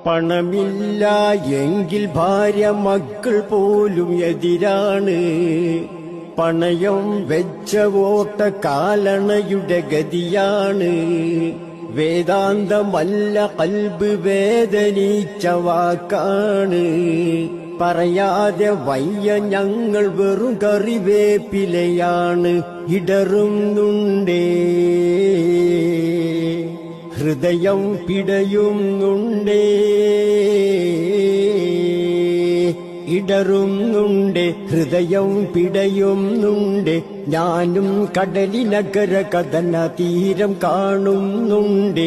പണമില്ല എങ്കിൽ ഭാര്യ മക്കൾ പോലും എതിരാണ്. പണയം വെച്ച ഓട്ട കാലണയുടെ ഗതിയാണ്. വേദാന്തമല്ല കൽബ് വേദനിച്ച വാക്കാണ്. പറയാതെ വയ്യ ഞങ്ങൾ വെറും കറിവേപ്പിലയാണ്. ഇടറുന്നുണ്ടേ ഹൃദയം പിടയുന്നുണ്ടേ, ഇടറുന്നുണ്ട് ഹൃദയം പിടയുന്നുണ്ട്. ഞാനും കടലിനകര കഥന തീരം കാണുന്നുണ്ട്.